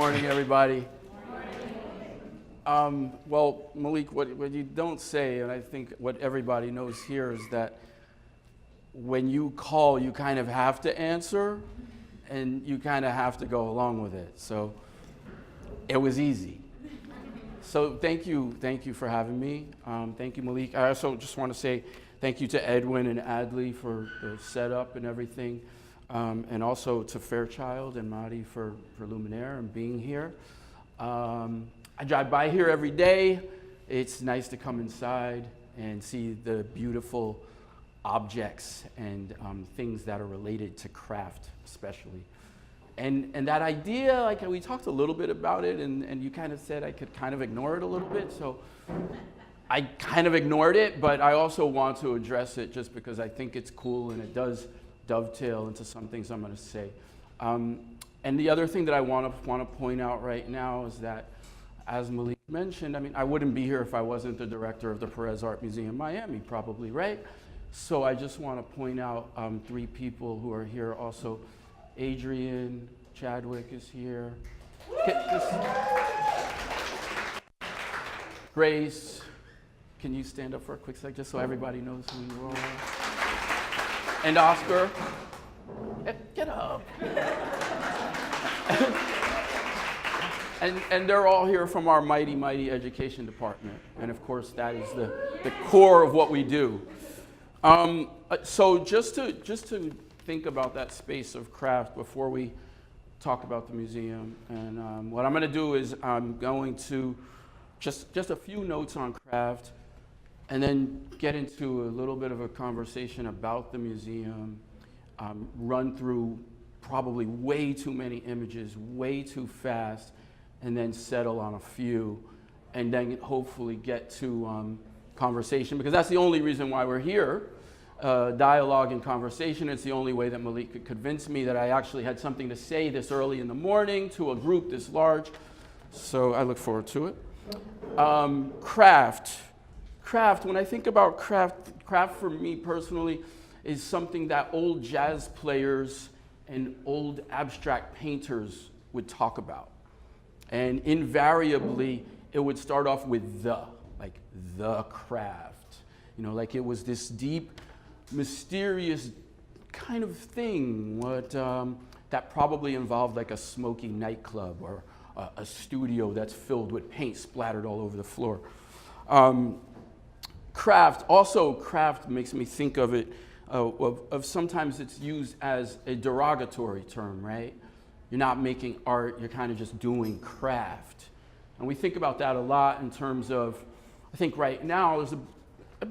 morning, everybody. Well, Malik, what you don't say, and I think what everybody knows here, is that when you call, you kind of have to answer, and you kind of have to go along with it. So it was easy. So thank you for having me. Thank you, Malik. I also just want to say thank you to Edwin and Adley for the setup and everything, and also to Fairchild and Madi for Luminaire and being here. I drive by here every day. It's nice to come inside and see the beautiful objects and things that are related to craft, especially. And that idea, like we talked a little bit about it, and you kind of said I could kind of ignore it a little bit, so I kind of ignored it, but I also want to address it just because I think it's cool and it does dovetail into some things I'm going to say. And the other thing that I want to point out right now is that, as Malik mentioned, I mean, I wouldn't be here if I wasn't the director of the Perez Art Museum Miami, probably, right? So I just want to point out three people who are here also. Adrian Chadwick is here. Grace, can you stand up for a quick sec, just so everybody knows who you are? And Oscar, get up. And they're all here from our mighty, mighty education department. And of course, that is the core of what we do. So just to think about that space of craft before we talk about the museum. And what I'm going to do is I'm going to just a few notes on craft, and then get into a little bit of a conversation about the museum, run through probably way too many images, way too fast, and then settle on a few, and then hopefully get to conversation, because that's the only reason why we're here. Dialogue and conversation. It's the only way that Malik could convince me that I actually had something to say this early in the morning to a group this large. So I look forward to it. Craft, when I think about craft for me personally is something that old jazz players and old abstract painters would talk about. And invariably, it would start off with the craft. You know, like it was this deep, mysterious kind of thing that probably involved like a smoky nightclub or a studio that's filled with paint splattered all over the floor. Craft makes me think of it, of sometimes it's used as a derogatory term, right? You're not making art, you're kind of just doing craft. And we think about that a lot in terms of, I think right now there's a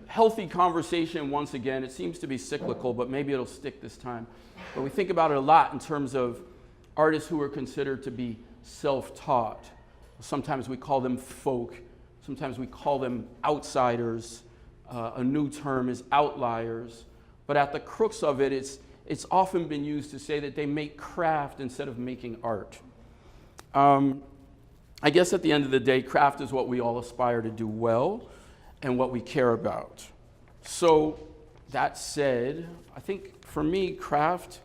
healthy conversation once again. It seems to be cyclical, but maybe it'll stick this time. But we think about it a lot in terms of artists who are considered to be self-taught. Sometimes we call them folk, sometimes we call them outsiders. A new term is outliers. But at the crux of it, it's often been used to say that they make craft instead of making art. I guess at the end of the day, craft is what we all aspire to do well and what we care about. So that said, I think for me, craft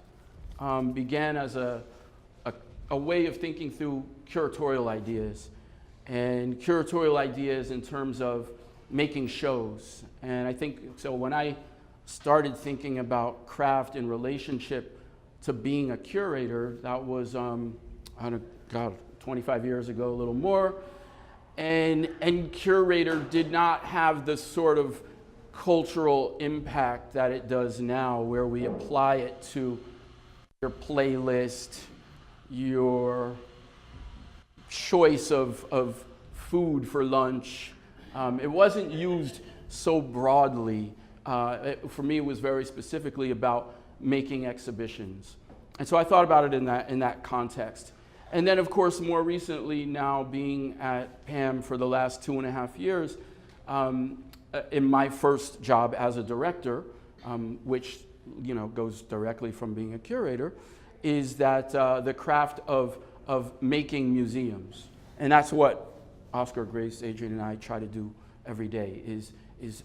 began as a way of thinking through curatorial ideas, and curatorial ideas in terms of making shows. And I think, so when I started thinking about craft in relationship to being a curator, that was, 25 years ago, a little more. And curator did not have the sort of cultural impact that it does now, where we apply it to your playlist, your choice of food for lunch. It wasn't used so broadly. For me, it was very specifically about making exhibitions. And so I thought about it in that context. And then, of course, more recently, now being at PAM for the last 2.5 years, in my first job as a director, which goes directly from being a curator, is that the craft of making museums. And that's what Oscar, Grace, Adrian, and I try to do every day, is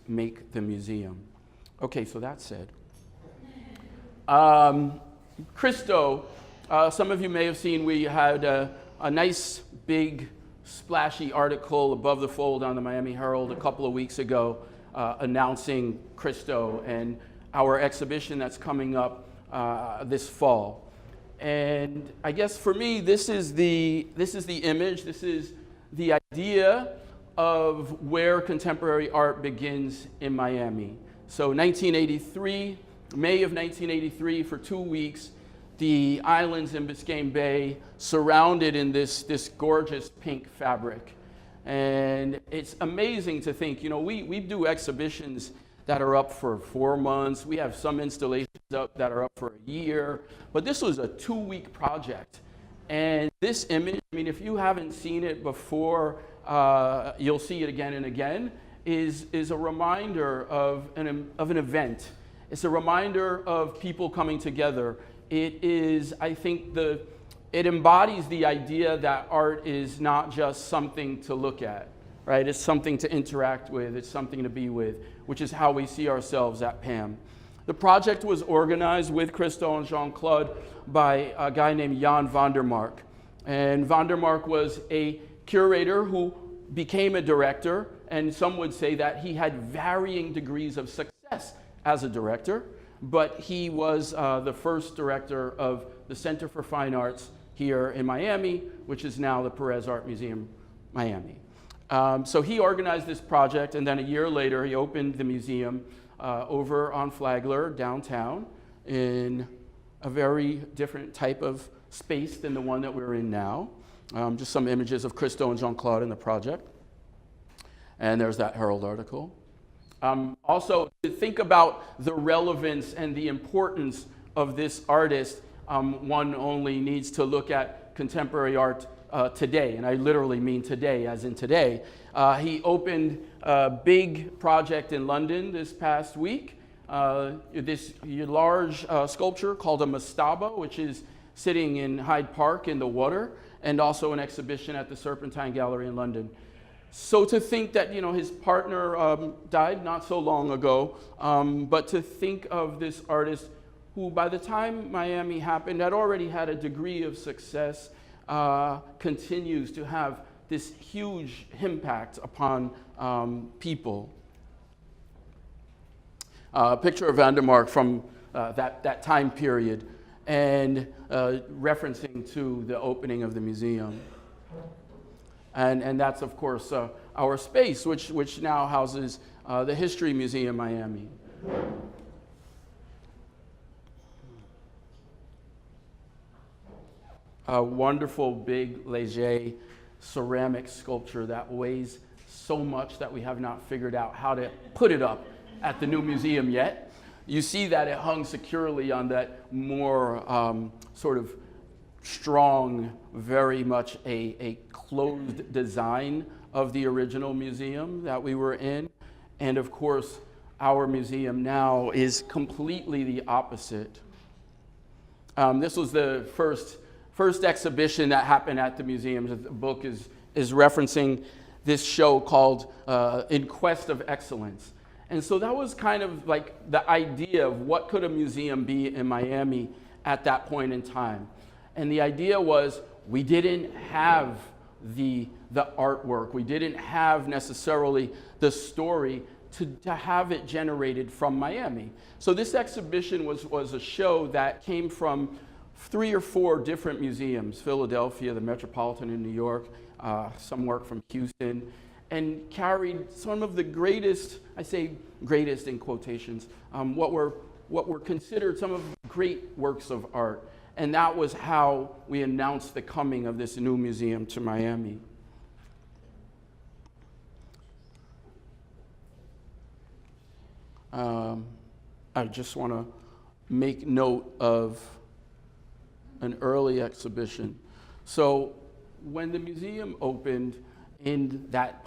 make the museum. Okay, so that said. Christo, some of you may have seen we had a nice big splashy article above the fold on the Miami Herald a couple of weeks ago announcing Cristo and our exhibition that's coming up this fall. And I guess for me, this is the image, this is the idea of where contemporary art begins in Miami. So 1983, May of 1983, for 2 weeks, the islands in Biscayne Bay surrounded in this gorgeous pink fabric. And it's amazing to think, you know, we do exhibitions that are up for 4 months. We have some installations up that are up for a year, but this was a 2-week project. And this image, I mean, if you haven't seen it before, you'll see it again and again, is a reminder of an event. It's a reminder of people coming together. It is, I think, it embodies the idea that art is not just something to look at, right? It's something to interact with, it's something to be with, which is how we see ourselves at PAM. The project was organized with Cristo and Jean-Claude by a guy named Jan van der Mark. And van der Mark was a curator who became a director, and some would say that he had varying degrees of success as a director, but he was the first director of the Center for Fine Arts here in Miami, which is now the Perez Art Museum, Miami. So he organized this project, and then a year later, he opened the museum over on Flagler, downtown, in a very different type of space than the one that we're in now. Just some images of Cristo and Jean-Claude in the project. And there's that Herald article. Also, to think about the relevance and the importance of this artist, one only needs to look at contemporary art today, and I literally mean today, as in today. He opened a big project in London this past week, this large sculpture called a mastaba, which is sitting in Hyde Park in the water, and also an exhibition at the Serpentine Gallery in London. So to think that, you know, his partner died not so long ago, but to think of this artist who, by the time Miami happened, had already had a degree of success, continues to have this huge impact upon people. A picture of van der Mark from that time period, and referencing to the opening of the museum. And that's, of course, our space, which now houses the History Museum Miami. A wonderful, big, léger ceramic sculpture that weighs so much that we have not figured out how to put it up at the new museum yet. You see that it hung securely on that more sort of strong, very much a closed design of the original museum that we were in. And of course, our museum now is completely the opposite. This was the first exhibition that happened at the museum. The book is referencing this show called In Quest of Excellence. And so that was kind of like the idea of what could a museum be in Miami at that point in time. And the idea was we didn't have the artwork. We didn't have necessarily the story to have it generated from Miami. So this exhibition was a show that came from 3 or 4 different museums: Philadelphia, the Metropolitan in New York, some work from Houston, and carried some of the greatest, I say greatest in quotations, what were considered some of the great works of art. And that was how we announced the coming of this new museum to Miami. I just want to make note of an early exhibition. So when the museum opened in that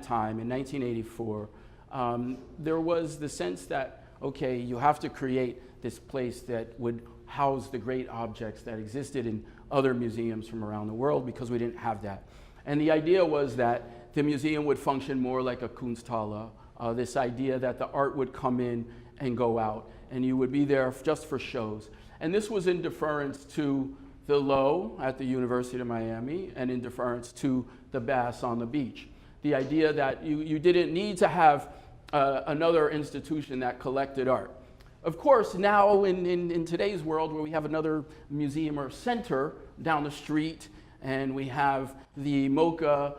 time, in 1984, there was the sense that, okay, you have to create this place that would house the great objects that existed in other museums from around the world, because we didn't have that. And the idea was that the museum would function more like a Kunsthalle, this idea that the art would come in and go out, and you would be there just for shows. And this was in deference to the Low at the University of Miami and in deference to the Bass on the beach. The idea that you didn't need to have another institution that collected art. Of course, now in today's world where we have another museum or center down the street, and we have the MoCA,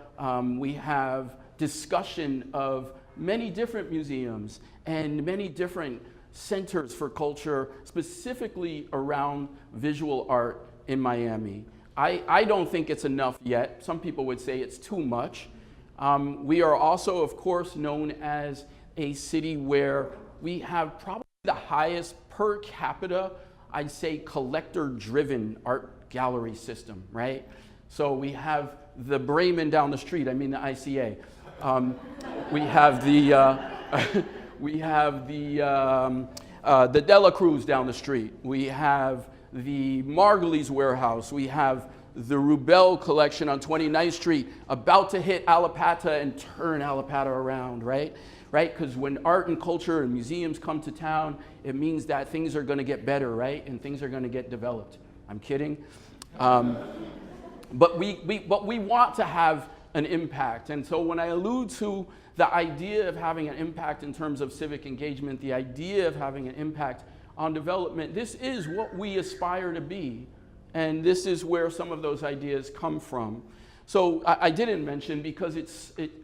we have discussion of many different museums and many different centers for culture, specifically around visual art in Miami. I don't think it's enough yet. Some people would say it's too much. We are also, of course, known as a city where we have probably the highest per capita, I'd say, collector-driven art gallery system, right? So we have the Bremen down the street, I mean the ICA. We have the Dela Cruz down the street. We have the Margulies Warehouse. We have the Rubel collection on 29th Street, about to hit Alapata and turn Alapata around, right? Because when art and culture and museums come to town, it means that things are going to get better, right? And things are going to get developed. I'm kidding. But we want to have an impact. And so when I allude to the idea of having an impact in terms of civic engagement, the idea of having an impact on development, this is what we aspire to be. And this is where some of those ideas come from. So I didn't mention, because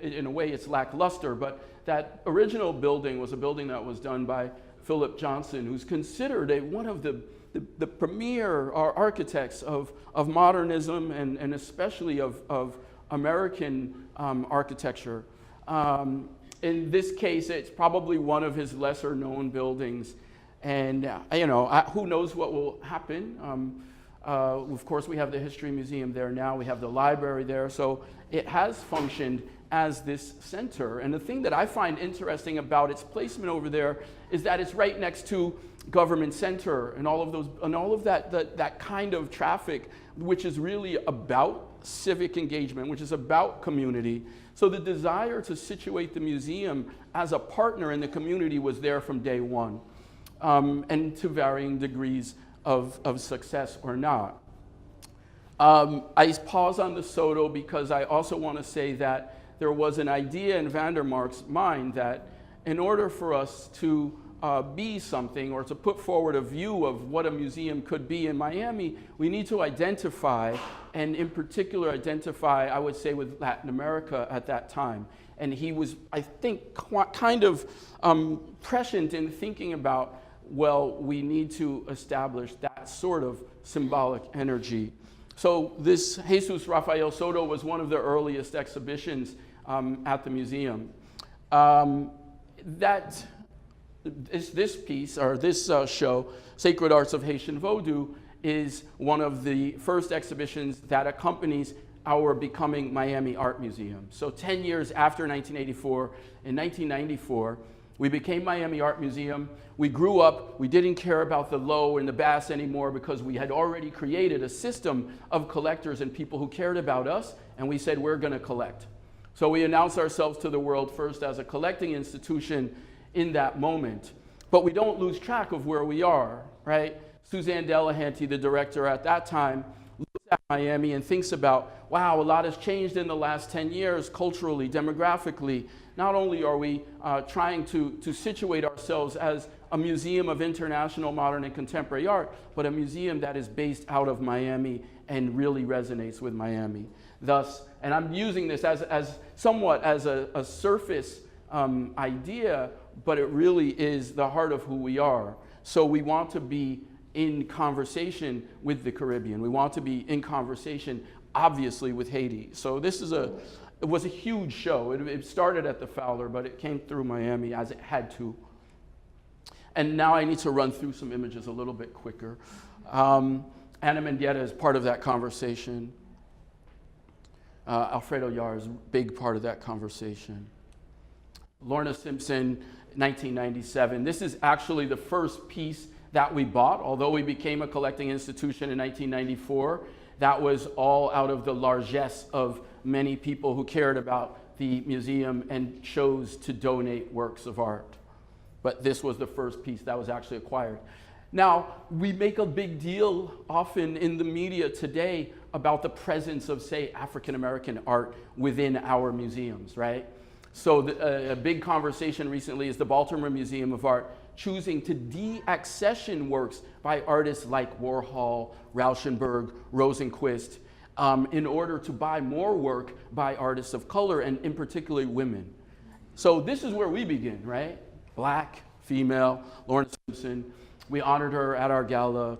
in a way it's lackluster, but that original building was a building that was done by Philip Johnson, who's considered one of the premier architects of modernism and especially of American architecture. In this case, it's probably one of his lesser known buildings. And who knows what will happen. Of course, we have the History Museum there now. We have the library there. So it has functioned as this center. And the thing that I find interesting about its placement over there is that it's right next to Government Center and all of that kind of traffic, which is really about civic engagement, which is about community. So the desire to situate the museum as a partner in the community was there from day one, and to varying degrees of success or not. I pause on the Soto because I also want to say that there was an idea in Vandermark's mind that in order for us to be something, or to put forward a view of what a museum could be in Miami, we need to identify, and in particular identify, I would say, with Latin America at that time. And he was, I think, kind of prescient in thinking about, well, we need to establish that sort of symbolic energy. So this Jesus Rafael Soto was one of the earliest exhibitions at the museum. This piece, or this show, Sacred Arts of Haitian Vodou, is one of the first exhibitions that accompanies our becoming Miami Art Museum. So 10 years after 1984, in 1994, we became Miami Art Museum. We grew up. We didn't care about the Low and the Bass anymore because we had already created a system of collectors and people who cared about us, and we said, we're going to collect. So we announced ourselves to the world first as a collecting institution in that moment. But we don't lose track of where we are, right? Suzanne Delahanty, the director at that time, looks at Miami and thinks about, wow, a lot has changed in the last 10 years culturally, demographically. Not only are we trying to situate ourselves as a museum of international modern and contemporary art, but a museum that is based out of Miami and really resonates with Miami. Thus, and I'm using this as somewhat as a surface idea, but it really is the heart of who we are. So we want to be in conversation with the Caribbean. We want to be in conversation, obviously, with Haiti. So this is it was a huge show. It started at the Fowler, but it came through Miami as it had to. And now I need to run through some images a little bit quicker. Ana Mendieta is part of that conversation. Alfredo Yar is a big part of that conversation. Lorna Simpson, 1997. This is actually the first piece that we bought, although we became a collecting institution in 1994. That was all out of the largesse of many people who cared about the museum and chose to donate works of art. But this was the first piece that was actually acquired. Now, we make a big deal often in the media today about the presence of, say, African American art within our museums, right? So a big conversation recently is the Baltimore Museum of Art choosing to deaccession works by artists like Warhol, Rauschenberg, Rosenquist, in order to buy more work by artists of color, and in particular women. So this is where we begin, right? Black, female, Lawrence Simpson. We honored her at our gala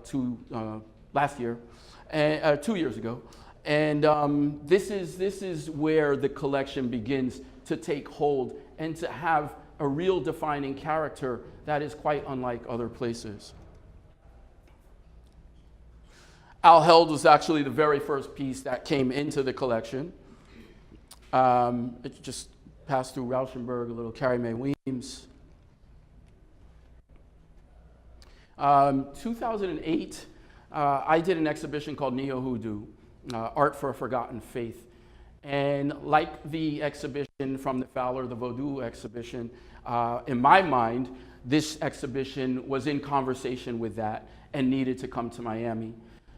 last year, 2 years ago. And this is where the collection begins to take hold and to have a real defining character that is quite unlike other places. Al Held was actually the very first piece that came into the collection. It just passed through Rauschenberg, a little Carrie Mae Weems. 2008, I did an exhibition called Neo Hoodoo, Art for a Forgotten Faith. And like the exhibition from the Fowler, the Vodou exhibition, in my mind, this exhibition was in conversation with that and needed to come to Miami.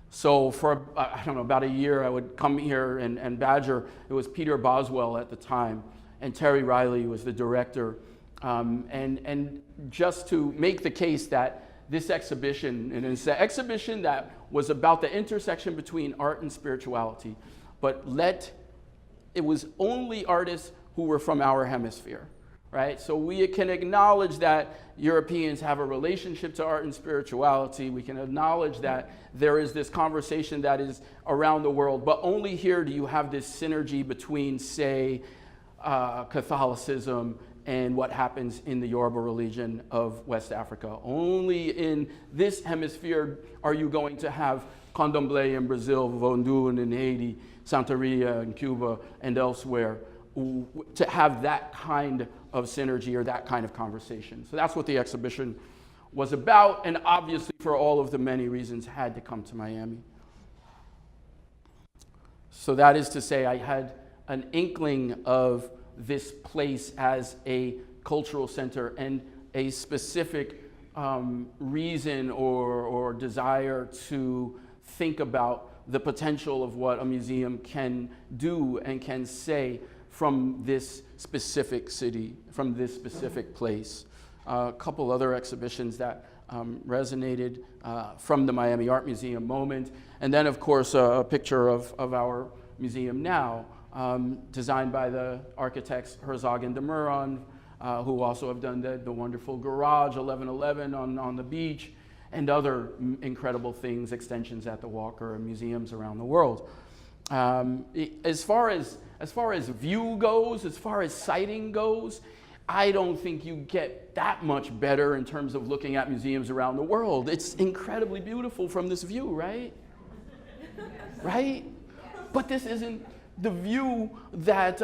So for, I don't know, about a year, I would come here and badger. It was Peter Boswell at the time, and Terry Riley was the director. And just to make the case that this exhibition, and it's an exhibition that was about the intersection between art and spirituality, but it was only artists who were from our hemisphere, right? So we can acknowledge that Europeans have a relationship to art and spirituality. We can acknowledge that there is this conversation that is around the world, but only here do you have this synergy between, say, Catholicism and what happens in the Yoruba religion of West Africa. Only in this hemisphere are you going to have Candomblé in Brazil, Vodou in Haiti, Santeria in Cuba, and elsewhere, to have that kind of synergy or that kind of conversation. So that's what the exhibition was about, and obviously for all of the many reasons had to come to Miami. So that is to say, I had an inkling of this place as a cultural center and a specific reason or desire to think about the potential of what a museum can do and can say from this specific city, from this specific place. A couple other exhibitions that resonated from the Miami Art Museum moment. And then, of course, a picture of our museum now, designed by the architects Herzog and de Meuron, who also have done the wonderful garage 1111 on the beach, and other incredible things, extensions at the Walker and museums around the world. As far as view goes, as far as sighting goes, I don't think you get that much better in terms of looking at museums around the world. It's incredibly beautiful from this view, right? Right? But this isn't the view that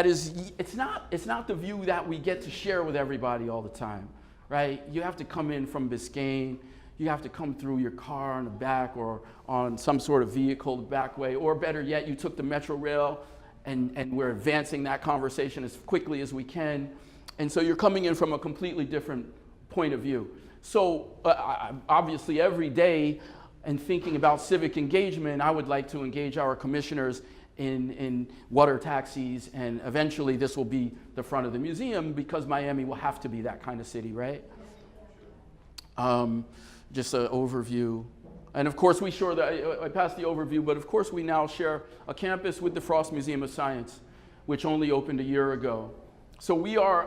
is. It's not the view that we get to share with everybody all the time, right? You have to come in from Biscayne. You have to come through your car on the back or on some sort of vehicle the back way, or better yet, you took the Metro Rail, and we're advancing that conversation as quickly as we can. And so you're coming in from a completely different point of view. So obviously every day, and thinking about civic engagement, I would like to engage our commissioners in water taxis, and eventually this will be the front of the museum because Miami will have to be that kind of city, right? Just an overview. And of course I passed the overview, but of course we now share a campus with the Frost Museum of Science, which only opened a year ago. So we are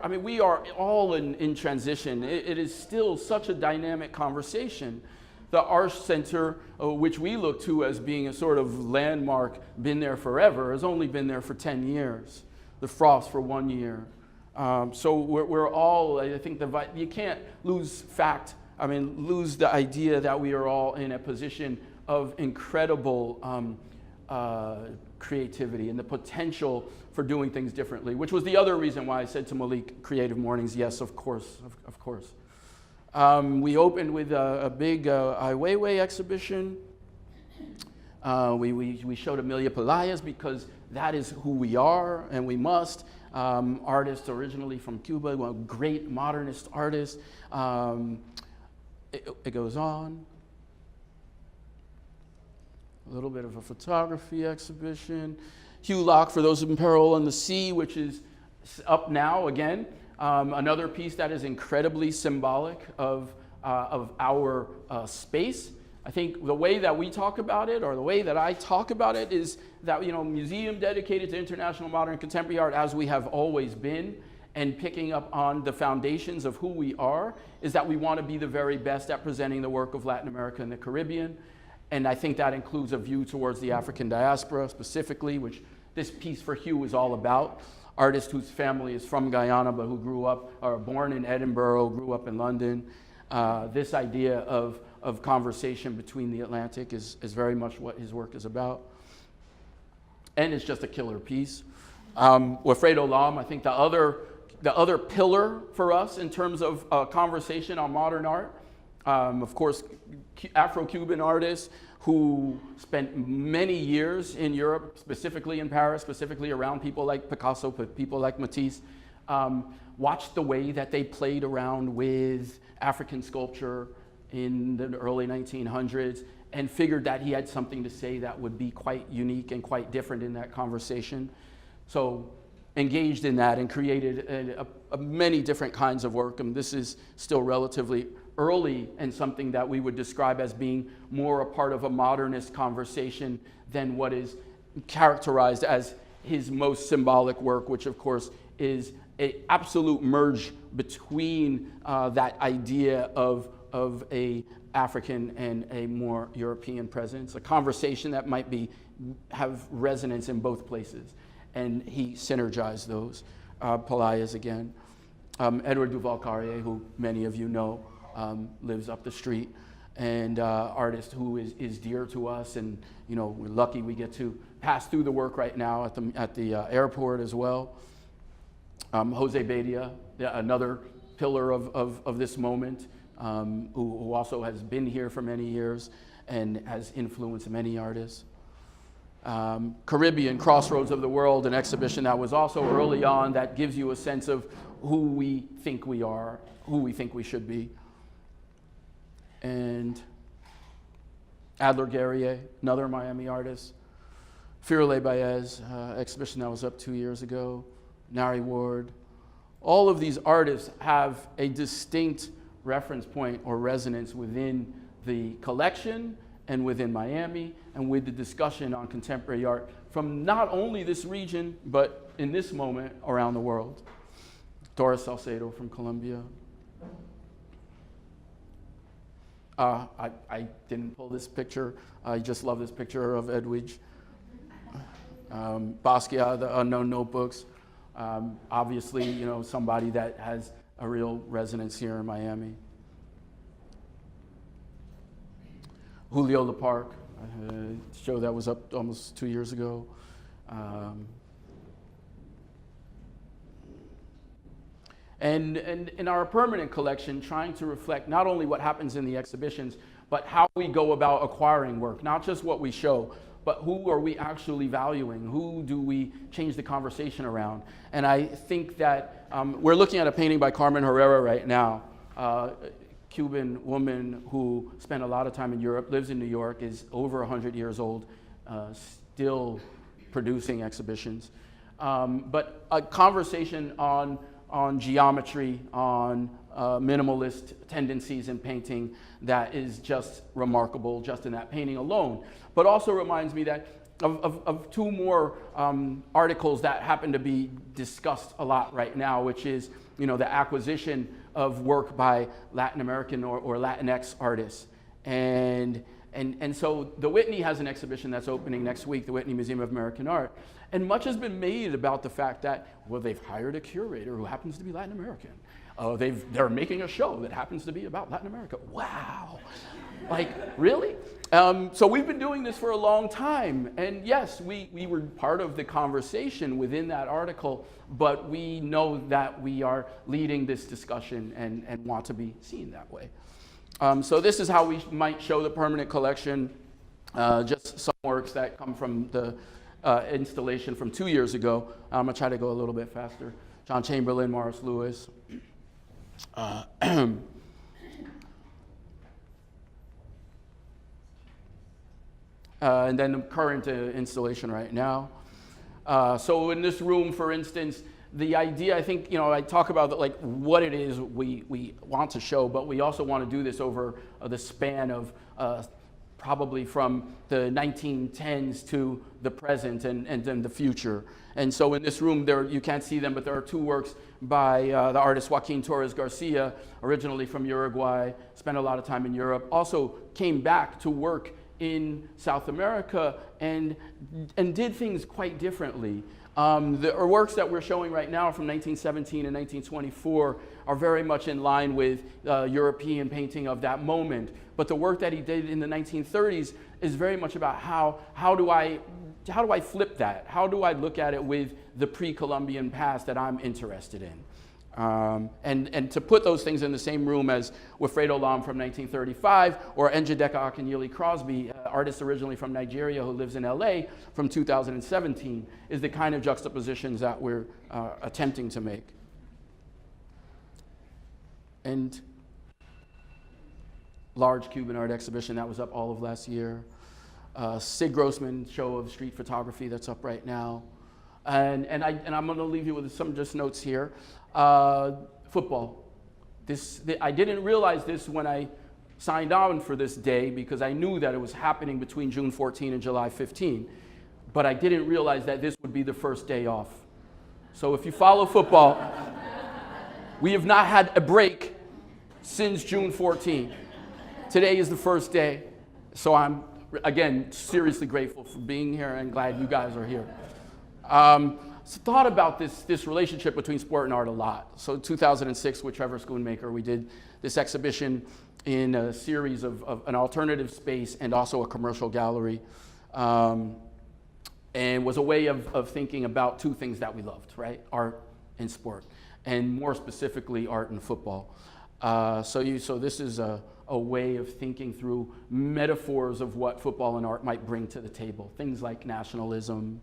all in transition. It is still such a dynamic conversation. The Arch Center, which we look to as being a sort of landmark, been there forever, has only been there for 10 years. The Frost for 1 year. So we're all, I think you can't lose lose the idea that we are all in a position of incredible creativity and the potential for doing things differently, which was the other reason why I said to Malik, Creative Mornings, yes, of course, of course. We opened with a big Ai Weiwei exhibition. We showed Amelia Pelaez because that is who we are, and we must. Artist originally from Cuba, a great modernist artist. It goes on. A little bit of a photography exhibition. Hugh Locke, For Those in Peril on the Sea, which is up now again. Another piece that is incredibly symbolic of our space. I think the way that we talk about it, or the way that I talk about it, is that, museum dedicated to international modern contemporary art, as we have always been, and picking up on the foundations of who we are, is that we want to be the very best at presenting the work of Latin America and the Caribbean. And I think that includes a view towards the African diaspora specifically, which this piece for Hugh is all about. Artist whose family is from Guyana, but who grew up, or born in Edinburgh, grew up in London. This idea of conversation between the Atlantic is very much what his work is about. And it's just a killer piece. Wilfredo Lam, I think the other pillar for us in terms of conversation on modern art, of course, Afro-Cuban artist who spent many years in Europe, specifically in Paris, specifically around people like Picasso, people like Matisse, watched the way that they played around with African sculpture in the early 1900s and figured that he had something to say that would be quite unique and quite different in that conversation. So engaged in that and created many different kinds of work. And this is still relatively early and something that we would describe as being more a part of a modernist conversation than what is characterized as his most symbolic work, which of course is an absolute merge between that idea of a African and a more European presence, a conversation that might have resonance in both places. And he synergized those. Pelaya's again. Edward Duval-Carrier, who many of you know, lives up the street, and artist who is dear to us, and we're lucky we get to pass through the work right now at the airport as well. Jose Bedia, another pillar of this moment, who also has been here for many years and has influenced many artists. Caribbean, Crossroads of the World, an exhibition that was also early on that gives you a sense of who we think we are, who we think we should be. And Adler Guerrier, another Miami artist. Firle Baez, exhibition that was up 2 years ago. Nari Ward. All of these artists have a distinct reference point or resonance within the collection and within Miami, and with the discussion on contemporary art from not only this region, but in this moment around the world. Doris Salcedo from Colombia. I didn't pull this picture. I just love this picture of Edwidge. Basquiat, The Unknown Notebooks. Obviously, somebody that has a real resonance here in Miami. Julio Leparc, a show that was up almost 2 years ago. And in our permanent collection, trying to reflect not only what happens in the exhibitions, but how we go about acquiring work, not just what we show, but who are we actually valuing? Who do we change the conversation around? And I think that we're looking at a painting by Carmen Herrera right now, Cuban woman who spent a lot of time in Europe, lives in New York, is over 100 years old, still producing exhibitions. But a conversation on geometry, on minimalist tendencies in painting that is just remarkable just in that painting alone. But also reminds me that of two more articles that happen to be discussed a lot right now, which is the acquisition of work by Latin American or Latinx artists. And so the Whitney has an exhibition that's opening next week, the Whitney Museum of American Art. And much has been made about the fact that, well, they've hired a curator who happens to be Latin American. They're making a show that happens to be about Latin America. Wow. Like, really? So we've been doing this for a long time. And yes, we were part of the conversation within that article, but we know that we are leading this discussion and want to be seen that way. So this is how we might show the permanent collection. Just some works that come from the installation from 2 years ago. I'm gonna try to go a little bit faster. John Chamberlain, Morris Lewis. and then the current installation right now. So in this room, for instance, the idea, I think, I talk about like what it is we want to show, but we also want to do this over the span of probably from the 1910s to the present and then the future. And so in this room, you can't see them, but there are two works by the artist Joaquin Torres Garcia, originally from Uruguay, spent a lot of time in Europe, also came back to work in South America and did things quite differently. The works that we're showing right now from 1917 and 1924 are very much in line with European painting of that moment. But the work that he did in the 1930s is very much about how do I flip that? How do I look at it with the pre-Columbian past that I'm interested in? And to put those things in the same room as Wilfredo Lam from 1935 or Njideka Akinyele Crosby, artist originally from Nigeria who lives in LA from 2017, is the kind of juxtapositions that we're attempting to make. And large Cuban art exhibition that was up all of last year. Sid Grossman show of street photography that's up right now. And I'm going to leave you with some just notes here. Football. I didn't realize this when I signed on for this day because I knew that it was happening between June 14 and July 15. But I didn't realize that this would be the first day off. So if you follow football, we have not had a break since June 14. Today is the first day. So I'm, again, seriously grateful for being here and glad you guys are here. So thought about this relationship between sport and art a lot. So 2006 with Trevor Schoonmaker, we did this exhibition in a series of an alternative space and also a commercial gallery. And was a way of thinking about two things that we loved, right? Art and sport, and more specifically, art and football. So this is a way of thinking through metaphors of what football and art might bring to the table. Things like nationalism,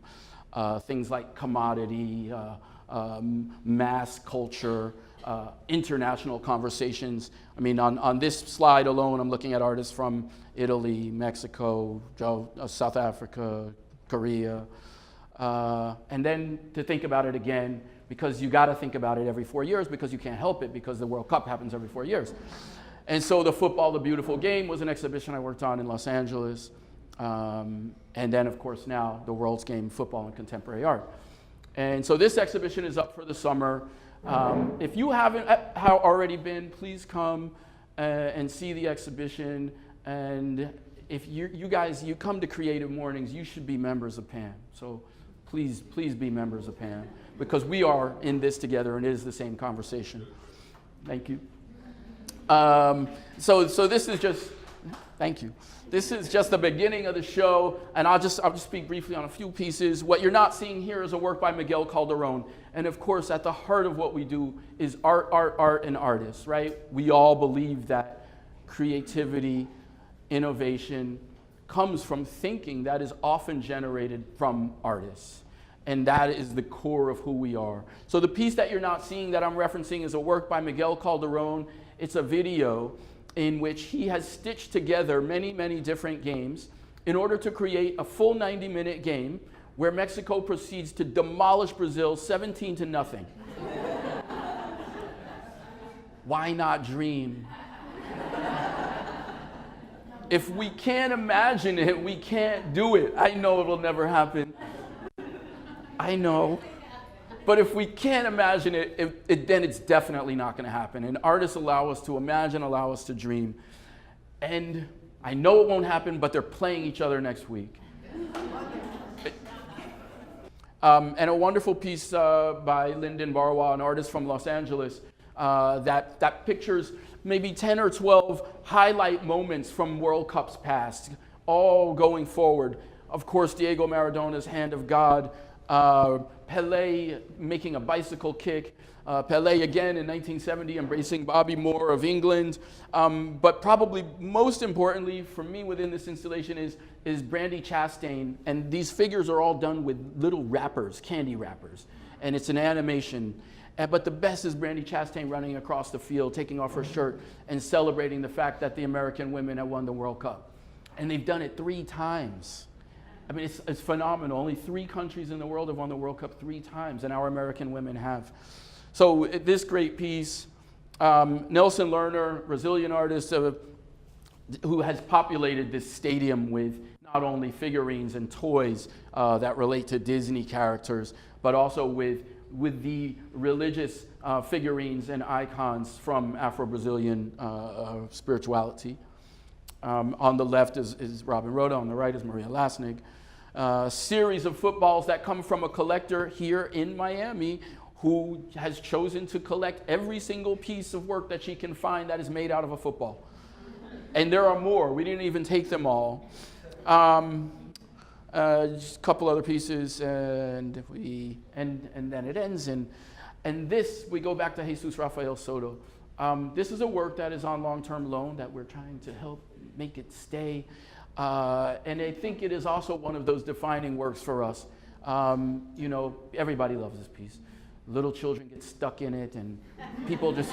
things like commodity, mass culture, international conversations. I mean, on this slide alone, I'm looking at artists from Italy, Mexico, South Africa, Korea. And then to think about it again, because you got to think about it every 4 years because you can't help it because the World Cup happens every 4 years. And so the Football, the Beautiful Game was an exhibition I worked on in Los Angeles. And then, of course, now the World's Game, Football and Contemporary Art. And so this exhibition is up for the summer. If you haven't already been, please come and see the exhibition. And if you guys come to Creative Mornings, you should be members of PAM. So please be members of PAM because we are in this together and it is the same conversation. Thank you. So this is just, thank you. This is just the beginning of the show, and I'll just speak briefly on a few pieces. What you're not seeing here is a work by Miguel Calderon. And of course, at the heart of what we do is art, and artists, right? We all believe that creativity, innovation comes from thinking that is often generated from artists. And that is the core of who we are. So the piece that you're not seeing that I'm referencing is a work by Miguel Calderon. It's a video in which he has stitched together many, many different games in order to create a full 90-minute game where Mexico proceeds to demolish Brazil 17-0. Why not dream? If we can't imagine it, we can't do it. I know it'll never happen. I know. But if we can't imagine it, then it's definitely not going to happen. And artists allow us to imagine, allow us to dream. And I know it won't happen, but they're playing each other next week. And a wonderful piece by Lyndon Barwa, an artist from Los Angeles, that pictures maybe 10 or 12 highlight moments from World Cups past, all going forward. Of course, Diego Maradona's Hand of God, Pelé making a bicycle kick, Pelé again in 1970 embracing Bobby Moore of England. But probably most importantly for me within this installation is Brandi Chastain. And these figures are all done with little wrappers, candy wrappers. And it's an animation. But the best is Brandi Chastain running across the field, taking off her shirt and celebrating the fact that the American women have won the World Cup. And they've done it 3 times. I mean, it's phenomenal. Only 3 countries in the world have won the World Cup 3 times, and our American women have. So this great piece, Nelson Lerner, Brazilian artist, who has populated this stadium with not only figurines and toys that relate to Disney characters, but also with the religious figurines and icons from Afro-Brazilian spirituality. On the left is Robin Rhoda, on the right is Maria Lasnig. Series of footballs that come from a collector here in Miami who has chosen to collect every single piece of work that she can find that is made out of a football. And there are more. We didn't even take them all. Just a couple other pieces, and then it ends. And this, we go back to Jesus Rafael Soto. This is a work that is on long-term loan that we're trying to help make it stay. And I think it is also one of those defining works for us. You know, everybody loves this piece. Little children get stuck in it, and people just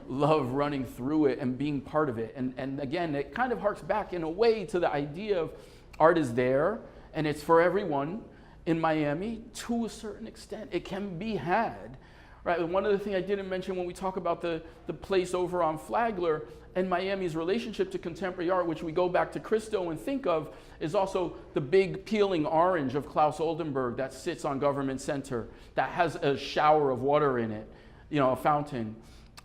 love running through it and being part of it. And again, it kind of harks back in a way to the idea of art is there, and it's for everyone in Miami to a certain extent. It can be had, right? And one of the things I didn't mention when we talk about the place over on Flagler and Miami's relationship to contemporary art, which we go back to Christo and think of, is also the big peeling orange of Klaus Oldenburg that sits on Government Center, that has a shower of water in it, you know, a fountain.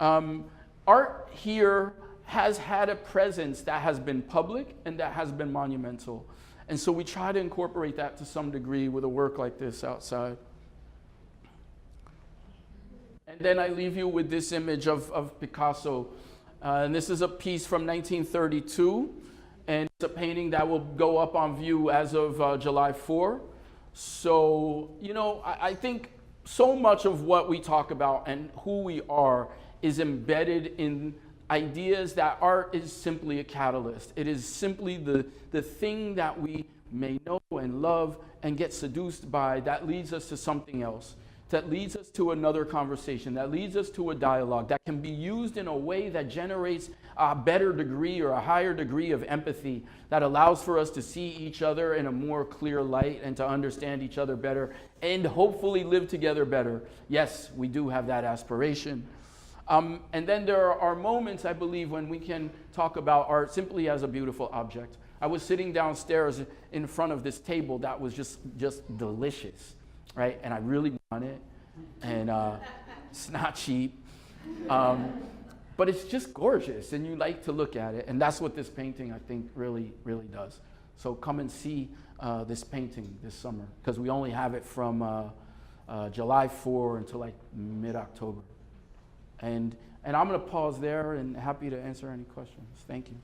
Art here has had a presence that has been public and that has been monumental. And so we try to incorporate that to some degree with a work like this outside. And then I leave you with this image of Picasso. And this is a piece from 1932. And it's a painting that will go up on view as of July 4. So, you know, I think so much of what we talk about and who we are is embedded in ideas that art is simply a catalyst. It is simply the thing that we may know and love and get seduced by that leads us to something else, that leads us to another conversation, that leads us to a dialogue that can be used in a way that generates a better degree or a higher degree of empathy, that allows for us to see each other in a more clear light and to understand each other better and hopefully live together better. Yes, we do have that aspiration. And then there are moments, I believe, when we can talk about art simply as a beautiful object. I was sitting downstairs in front of this table that was just delicious, right? And I really want it, and it's not cheap, but it's just gorgeous, and you like to look at it, and that's what this painting, I think, really, really does. So come and see this painting this summer, because we only have it from July 4 until like mid-October. And I'm going to pause there and happy to answer any questions. Thank you.